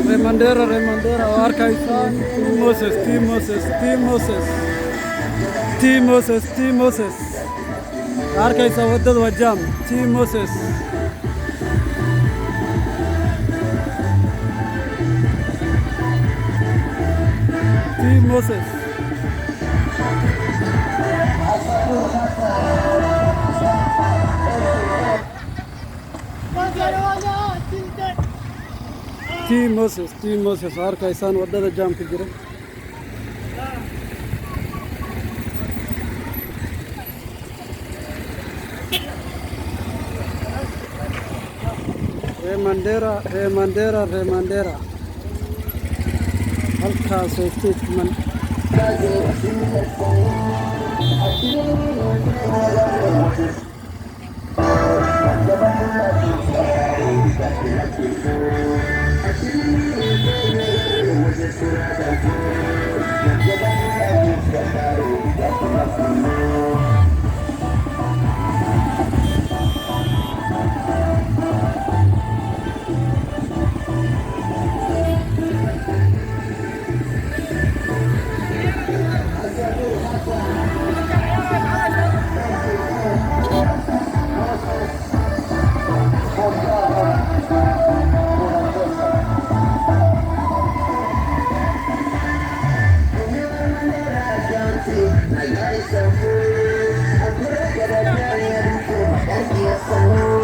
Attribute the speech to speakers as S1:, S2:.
S1: Remandera, Remandera, Arkaysan, Moses, Moses, Moses, Moses, Moses, Arkaysa wadad wajam, Moses. Moses. Moses, Arkaysan wadada jam ku jira. Remandera. Halkaas oo statement I got it so good. I'm gonna get a million. I can't get so